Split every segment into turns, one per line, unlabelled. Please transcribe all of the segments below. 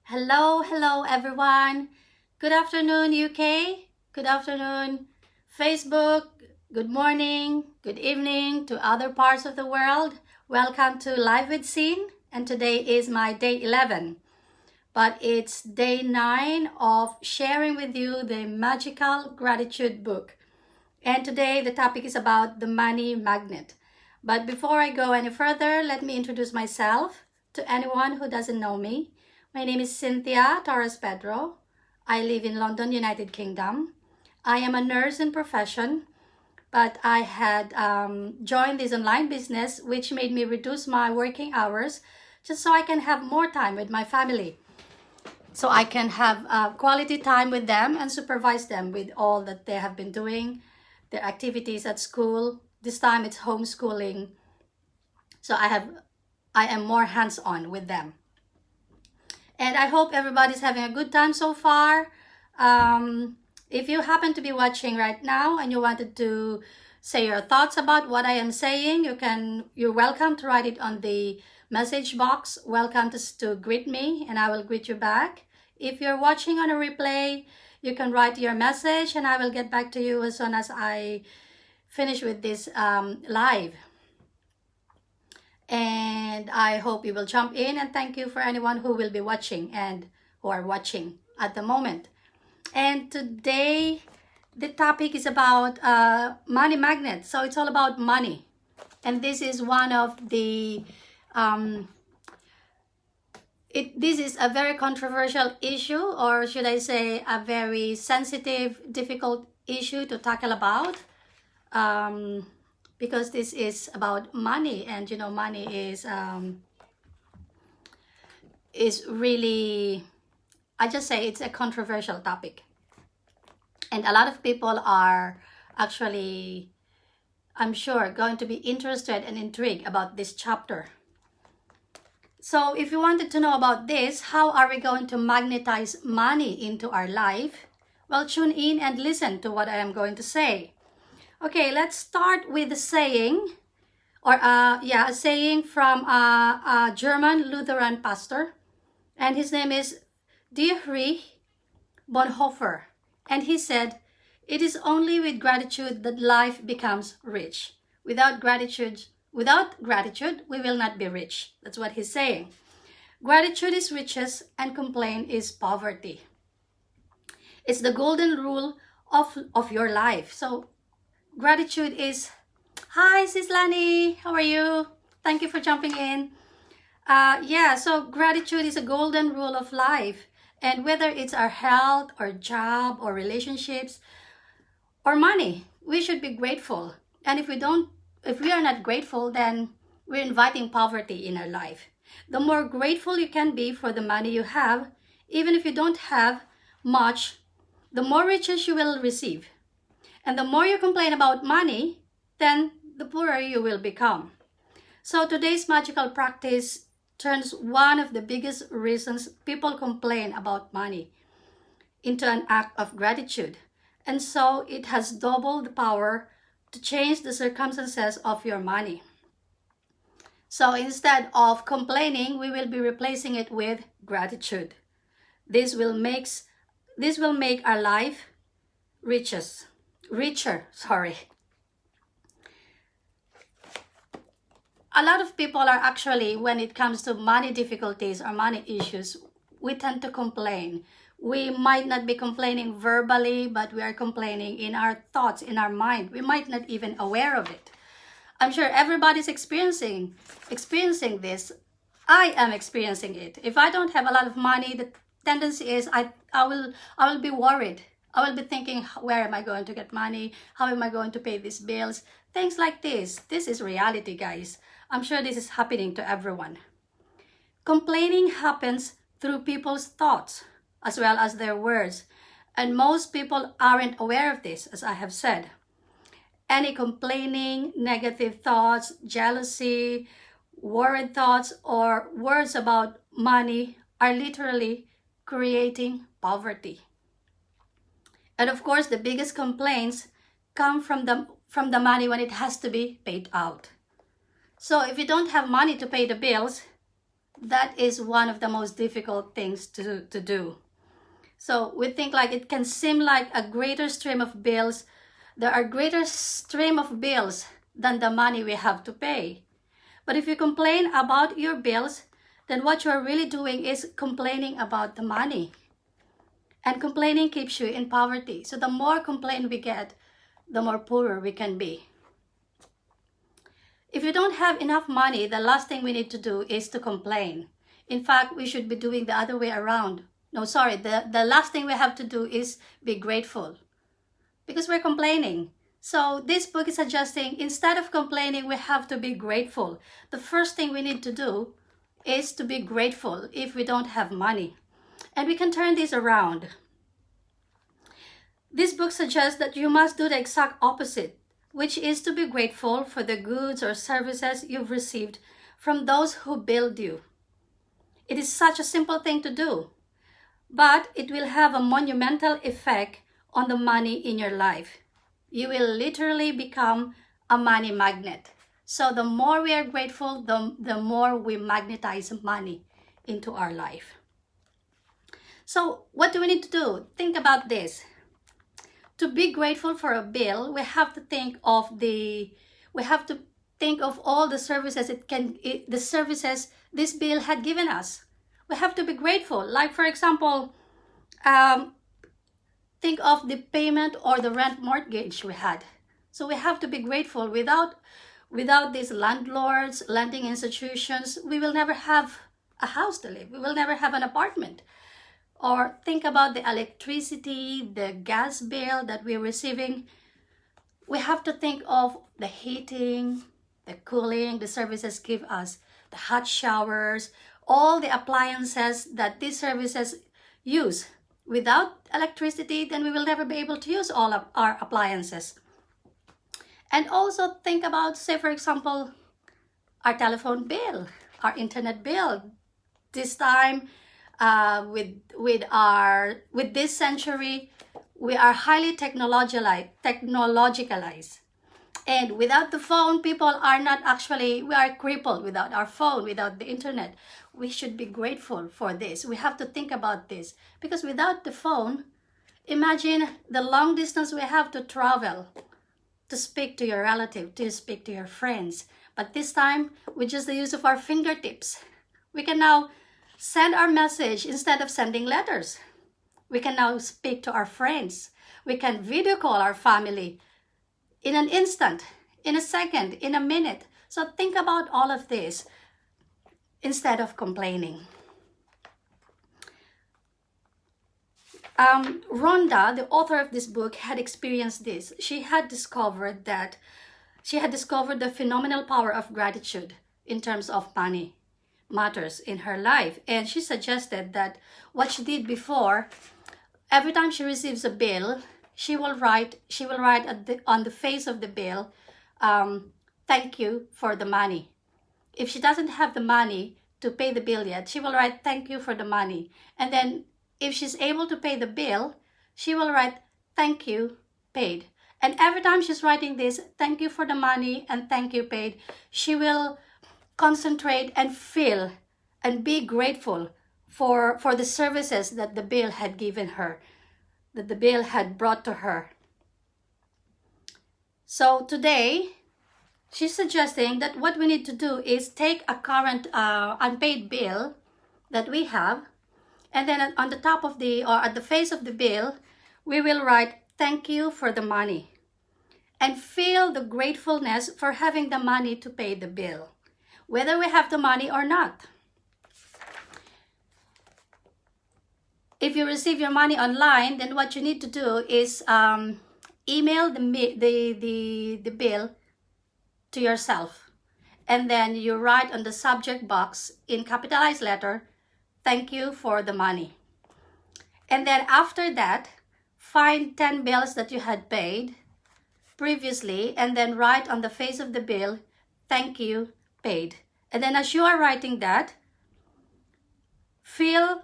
Hello everyone. Good afternoon, UK. Good afternoon, Facebook. Good morning, good evening to other parts of the world. Welcome to Live with Scene, and today is my day 11. But it's day 9 of sharing with you the Magical Gratitude book. And today the topic is about the money magnet. But before I go any further, let me introduce myself to anyone who doesn't know me. My name is Cynthia Torres Pedro. I live in London, United Kingdom. I am a nurse in profession, but I had joined this online business, which made me reduce my working hours just so I can have more time with my family. So I can have quality time with them and supervise them with all that they have been doing, their activities at school. This time it's homeschooling. So I am more hands-on with them. And I hope everybody's having a good time so far. If you happen to be watching right now and you wanted to say your thoughts about what I am saying, you're welcome to write it on the message box. Welcome to greet me and I will greet you back. If you're watching on a replay, you can write your message and I will get back to you as soon as I finish with this live. And I hope you will jump in, and thank you for anyone who will be watching and who are watching at the moment. And today the topic is about money magnets. So it's all about money. And this is one of the this is a very controversial issue, or should I say a very sensitive, difficult issue to tackle about, because this is about money, and you know, money is really, I just say it's a controversial topic. And a lot of people are actually, I'm sure, going to be interested and intrigued about this chapter. So if you wanted to know about this, how are we going to magnetize money into our life? Well, tune in and listen to what I am going to say. Okay, let's start with the saying, or a saying from a German Lutheran pastor. And his name is Dietrich Bonhoeffer. And he said, "It is only with gratitude that life becomes rich. Without gratitude, we will not be rich." That's what he's saying. Gratitude is riches and complaint is poverty. It's the golden rule of your life. So gratitude is, hi Sislani, how are you? Thank you for jumping in. So gratitude is a golden rule of life. And whether it's our health or job or relationships or money, we should be grateful. And if we are not grateful, then we're inviting poverty in our life. The more grateful you can be for the money you have, even if you don't have much, the more riches you will receive. And the more you complain about money, then the poorer you will become. So today's magical practice turns one of the biggest reasons people complain about money into an act of gratitude. And so it has double the power to change the circumstances of your money. So instead of complaining, we will be replacing it with gratitude. This will make our life richer. A lot of people are actually, when it comes to money difficulties or money issues, we tend to complain. We might not be complaining verbally, but we are complaining in our thoughts, in our mind. We might not even aware of it. I'm sure everybody's experiencing this. I am experiencing it. If I don't have a lot of money, the tendency is I will be worried. I will be thinking, where am I going to get money? How am I going to pay these bills? Things like this. This is reality, guys. I'm sure this is happening to everyone. Complaining happens through people's thoughts as well as their words. And most people aren't aware of this, as I have said. Any complaining, negative thoughts, jealousy, worried thoughts, or words about money are literally creating poverty. And of course, the biggest complaints come from the money when it has to be paid out. So if you don't have money to pay the bills, that is one of the most difficult things to do. So we think like it can seem like a greater stream of bills. There are greater stream of bills than the money we have to pay. But if you complain about your bills, then what you're really doing is complaining about the money. And complaining keeps you in poverty. So the more complaint we get, the more poorer we can be. If you don't have enough money, the last thing we need to do is to complain. In fact, we should be doing the other way around. No, sorry, the last thing we have to do is be grateful, because we're complaining. So this book is suggesting, instead of complaining, we have to be grateful. The first thing we need to do is to be grateful if we don't have money. And we can turn this around. This book suggests that you must do the exact opposite, which is to be grateful for the goods or services you've received from those who build you. It is such a simple thing to do, but it will have a monumental effect on the money in your life. You will literally become a money magnet. So the more we are grateful, the more we magnetize money into our life. So what do we need to do? Think about this. To be grateful for a bill, we have to think of all the services the services this bill had given us. We have to be grateful. Like, for example, think of the payment or the rent mortgage we had. So we have to be grateful. Without these landlords, lending institutions, we will never have a house to live. We will never have an apartment. Or think about the electricity, the gas bill that we're receiving. We have to think of the heating, the cooling, the services give us, the hot showers, all the appliances that these services use. Without electricity, then we will never be able to use all of our appliances. And also think about, say, for example, our telephone bill, our internet bill. This time, with this century, we are highly technologicalized. And without the phone, we are crippled without our phone, without the internet. We should be grateful for this. We have to think about this, because without the phone, imagine the long distance we have to travel to speak to your relative, to speak to your friends. But this time, with just the use of our fingertips, we can now send our message instead of sending letters. We can now speak to our friends. We can video call our family in an instant, in a second, in a minute. So think about all of this instead of complaining. Rhonda, the author of this book, had experienced this. She had discovered the phenomenal power of gratitude in terms of money matters in her life. And she suggested that what she did before, every time she receives a bill, she will write on the face of the bill, thank you for the money. If she doesn't have the money to pay the bill yet, she will write thank you for the money. And then if she's able to pay the bill, she will write thank you paid. And every time she's writing this, thank you for the money and thank you paid, she will concentrate and feel and be grateful for the services that the bill had given her, that the bill had brought to her. So today, she's suggesting that what we need to do is take a current unpaid bill that we have, and then on the top of at the face of the bill, we will write thank you for the money and feel the gratefulness for having the money to pay the bill, whether we have the money or not. If you receive your money online, then what you need to do is email the bill to yourself. And then you write on the subject box in capitalized letter, thank you for the money. And then after that, find 10 bills that you had paid previously, and then write on the face of the bill, thank you, paid. And then as you are writing that, feel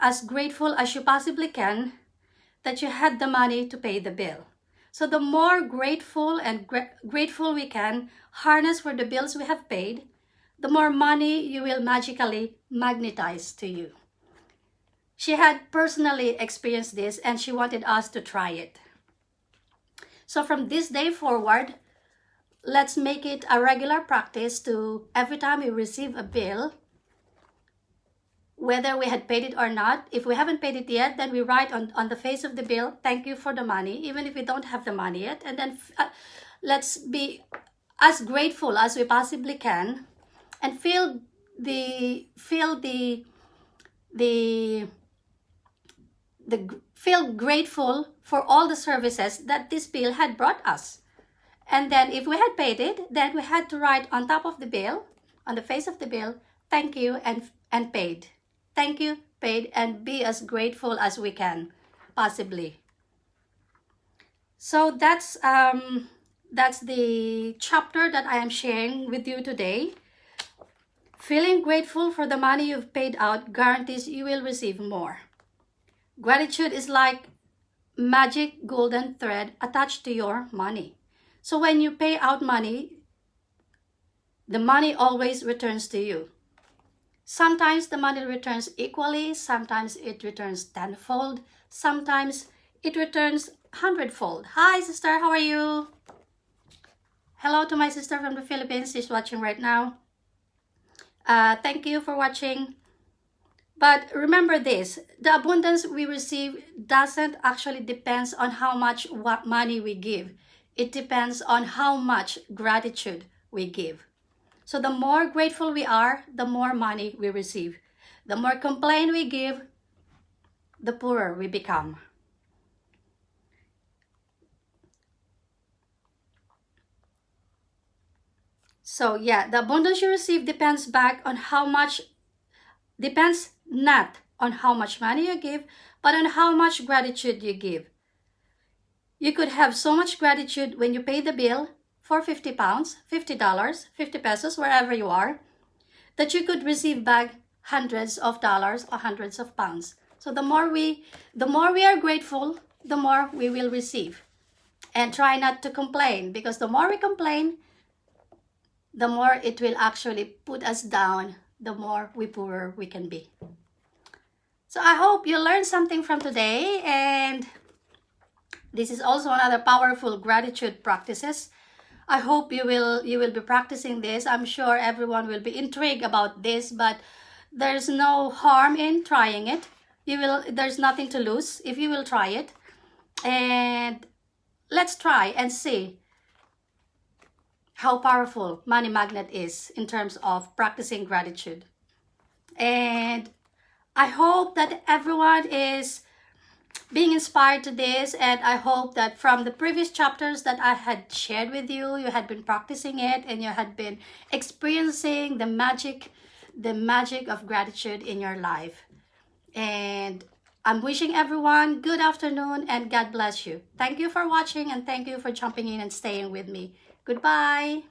as grateful as you possibly can that you had the money to pay the bill. So the more grateful we can harness for the bills we have paid, the more money you will magically magnetize to you. She had personally experienced this and she wanted us to try it. So from this day forward, let's make it a regular practice to, every time we receive a bill, whether we had paid it or not, if we haven't paid it yet, then we write on the face of the bill, thank you for the money, even if we don't have the money yet. And then let's be as grateful as we possibly can and feel grateful for all the services that this bill had brought us. And then if we had paid it, then we had to write on top of the bill, on the face of the bill, thank you and paid. Thank you, paid, and be as grateful as we can, possibly. So that's the chapter that I am sharing with you today. Feeling grateful for the money you've paid out guarantees you will receive more. Gratitude is like magic golden thread attached to your money. So when you pay out money, the money always returns to you. Sometimes the money returns equally, sometimes it returns tenfold, sometimes it returns hundredfold. Hi sister, how are you? Hello to my sister from the Philippines, she's watching right now. Thank you for watching. But remember this, the abundance we receive doesn't actually depend on how much money we give. It depends on how much gratitude we give. So the more grateful we are, the more money we receive. The more complaint we give, the poorer we become. So yeah, the abundance you receive depends not on how much money you give, but on how much gratitude you give. You could have so much gratitude when you pay the bill for 50 pounds, $50, 50 pesos, wherever you are, that you could receive back hundreds of dollars or hundreds of pounds. So the more we are grateful, the more we will receive. And try not to complain, because the more we complain, the more it will actually put us down, the more poorer we can be. So I hope you learned something from today, and this is also another powerful gratitude practices. I hope you will be practicing this. I'm sure everyone will be intrigued about this, but there's no harm in trying it. There's nothing to lose if you will try it. And let's try and see how powerful Money Magnet is in terms of practicing gratitude. And I hope that everyone is being inspired to this, and I hope that from the previous chapters that I had shared with you, you had been practicing it and you had been experiencing the magic of gratitude in your life. And I'm wishing everyone good afternoon and God bless you. Thank you for watching, and thank you for jumping in and staying with me. Goodbye.